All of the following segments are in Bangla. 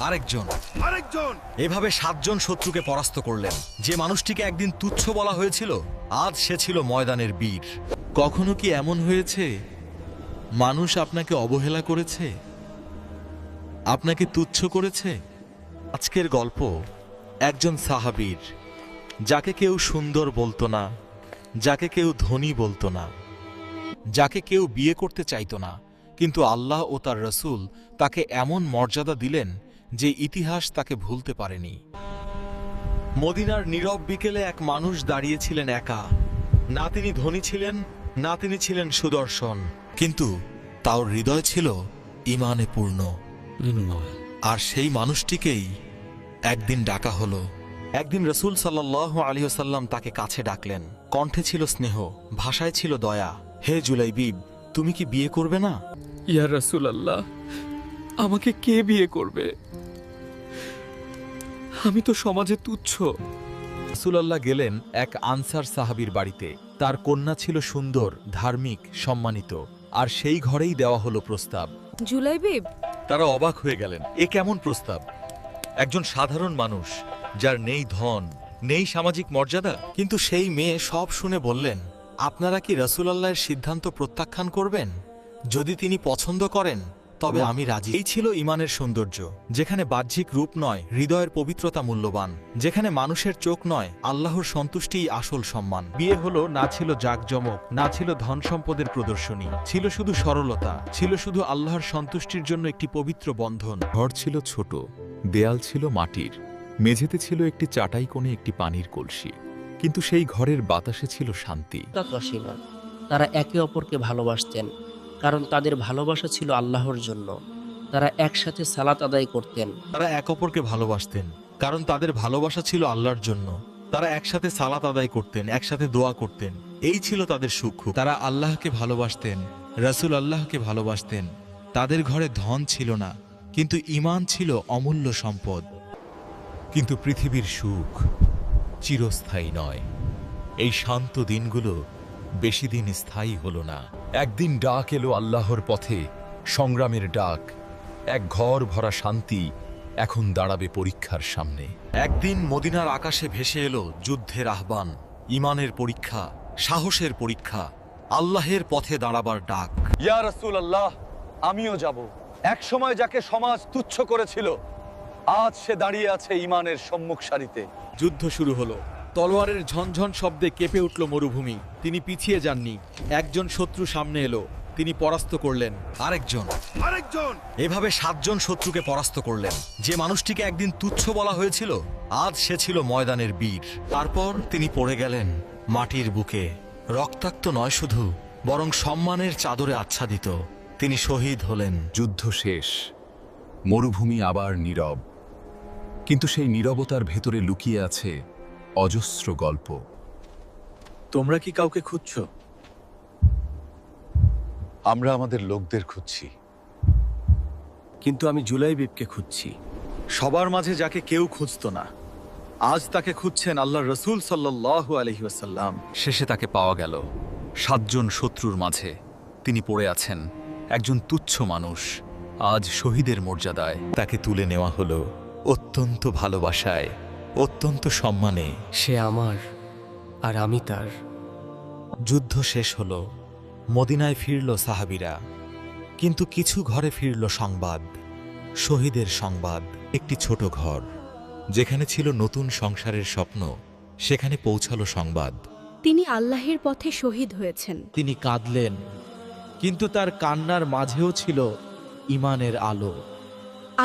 আরেকজন এভাবে 7 জন শত্রুকে পরাস্ত করলেন। যে মানুষটিকে একদিন তুচ্ছ বলা হয়েছিল, আজ সে ছিল ময়দানের বীর। কখনো কি এমন হয়েছে মানুষ আপনাকে অবহেলা করেছে, আপনাকে তুচ্ছ করেছে? আজকের গল্প একজন সাহাবীর, যাকে কেউ সুন্দর বলতো না, যাকে কেউ ধনী বলতো না, যাকে কেউ বিয়ে করতে চাইতো না, কিন্তু আল্লাহ ও তার রসূল তাকে এমন মর্যাদা দিলেন যে ইতিহাস তাকে ভুলতে পারেনি। মদিনার নীরব বিকেলে এক মানুষ দাঁড়িয়েছিলেন একা। না তিনি ধনী ছিলেন, না তিনি ছিলেন সুদর্শন, কিন্তু তার হৃদয় ছিল ঈমানে পূর্ণ। আর সেই মানুষটিকেই একদিন ডাকা হলো। একদিন রসূল সাল্লাল্লাহু আলাইহি ওয়াসাল্লাম তাকে কাছে ডাকলেন। কণ্ঠে ছিল স্নেহ, ভাষায় ছিল দয়া। হে জুলাইবিব, তুমি কি বিয়ে করবে না? ইয়া রাসূলুল্লাহ, আমাকে কে বিয়ে করবে? আমি তো সমাজে তুচ্ছ। রাসূলুল্লাহ গেলেন এক আনসার সাহাবীর বাড়িতে। তার কন্যা ছিল সুন্দর, ধার্মিক, সম্মানিত, আর সেই ঘরেই দেওয়া হলো প্রস্তাব। জুলাইবিব, তারা অবাক হয়ে গেলেন, এ কেমন প্রস্তাব? একজন সাধারণ মানুষ, যার নেই ধন, নেই সামাজিক মর্যাদা, কিন্তু সেই মেয়ে সব শুনে বললেন, আপনারা কি রাসূলুল্লাহর সিদ্ধান্ত প্রত্যাখ্যান করবেন? যদি তিনি পছন্দ করেন তবে আমি রাজি। এই ছিল ঈমানের সৌন্দর্য, যেখানে বাহ্যিক রূপ নয়, হৃদয়ের পবিত্রতা মূল্যবান, যেখানে মানুষের চোখ নয়, আল্লাহর সন্তুষ্টিই আসল সম্মান। বিয়ে হলো না ছিল জাঁকজমক, না ছিল ধন সম্পদের প্রদর্শনী, ছিল শুধু সরলতা, ছিল শুধু আল্লাহর সন্তুষ্টির জন্য একটি পবিত্র বন্ধন। ঘর ছিল ছোট, দেয়াল ছিল মাটির, মেঝেতে ছিল একটি চাটাই কোণে একটি পানির কলসি, কিন্তু সেই ঘরের বাতাসে ছিল শান্তি। ছিল। তারা একে অপরকে ভালোবাসতেন, কারণ তাদের ভালোবাসা ছিল আল্লাহর জন্য। তারা একসাথে সালাত আদায় করতেন। তারা এক অপরকে ভালোবাসতেন, কারণ তাদের ভালোবাসা ছিল আল্লাহর জন্য। তারা একসাথে সালাত আদায় করতেন, একসাথে দোয়া করতেন। এই ছিল তাদের সুখ। তারা আল্লাহকে ভালোবাসতেন, রাসূল আল্লাহকে ভালোবাসতেন। তাদের ঘরে ধন ছিল না, কিন্তু ঈমান ছিল অমূল্য সম্পদ। কিন্তু পৃথিবীর সুখ চিরস্থায়ী নয়। এই শান্ত দিনগুলো বেশি দিন স্থায়ী হলো না। একদিন ডাক এলো আল্লাহর পথে, সংগ্রামের ডাক। এক ঘর ভরা শান্তি এখন দাঁড়াবে পরীক্ষার সামনে। একদিন মদিনার আকাশে ভেসে এলো যুদ্ধের আহ্বান, ঈমানের পরীক্ষা, সাহসের পরীক্ষা, আল্লাহের পথে দাঁড়াবার ডাক। ইয়া রাসূলুল্লাহ, আমিও যাব। এক সময় যাকে সমাজ তুচ্ছ করেছিল, আজ সে দাঁড়িয়ে আছে ঈমানের সম্মুখ সারিতে। যুদ্ধ শুরু হলো। তলোয়ারের ঝনঝন শব্দে কেঁপে উঠল মরুভূমি। তিনি পিছিয়ে যাননি। একজন শত্রু সামনে এলো, তিনি পরাস্ত করলেন। আরেকজন এভাবে 7 জন শত্রুকে পরাস্ত করলেন। যে মানুষটিকে একদিন তুচ্ছ বলা হয়েছিল, আজ সে ছিল ময়দানের বীর। তারপর তিনি পড়ে গেলেন মাটির বুকে। রক্তাক্ত নয় শুধু, বরং সম্মানের চাদরে আচ্ছাদিত। তিনি শহীদ হলেন। যুদ্ধ শেষ, মরুভূমি আবার নীরব, কিন্তু সেই নীরবতার ভেতরে লুকিয়ে আছে অজস্র গল্প। তোমরা কি কাউকে খুঁজছো? আমরা আমাদের লোকদের খুঁজছি। কিন্তু আমি জুলাইবিবকে খুঁজছি। সবার মাঝে যাকে কেউ খুঁজতো না, আজ তাকে খুঁজছেন আল্লাহর রসূল সাল্লাল্লাহু আলাইহি ওয়াসাল্লাম। শেষে তাকে পাওয়া গেল 7 জন শত্রুর মাঝে। তিনি পড়ে আছেন, একজন তুচ্ছ মানুষ, আজ শহীদের মর্যাদায়। তাকে তুলে নেওয়া হলো অত্যন্ত ভালোবাসায়, অত্যন্ত সম্মানে। সে আমার আর আমি তার। যুদ্ধ শেষ হলো, মদিনায় ফিরল সাহাবীরা, কিন্তু কিছু ঘরে ফিরল সংবাদ, শহীদের সংবাদ। একটি ছোট ঘর, যেখানে ছিল নতুন সংসারের স্বপ্ন, সেখানে পৌঁছালো সংবাদ, তিনি আল্লাহের পথে শহীদ হয়েছেন। তিনি কাঁদলেন, কিন্তু তার কান্নার মাঝেও ছিল ঈমানের আলো।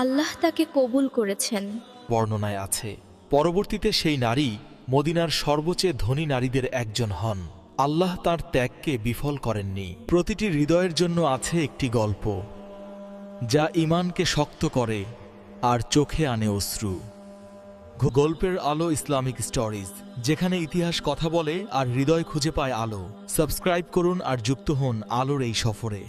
আল্লাহ তাকে কবুল করেছেন। বর্ণনায় আছে, পরবর্তীতে সেই নারী মদিনার সর্বোচ্চ ধনী নারীদের একজন হন। আল্লাহ তার ত্যাগকে বিফল করেননি। প্রতিটি হৃদয়ের জন্য আছে একটি গল্প, যা ঈমানকে শক্ত করে আর চোখে আনে অশ্রু। গল্পের আলো ইসলামিক স্টোরিজ, যেখানে ইতিহাস কথা বলে আর হৃদয় খুঁজে পায় আলো। সাবস্ক্রাইব করুন আর যুক্ত হন আলোর এই সফরে।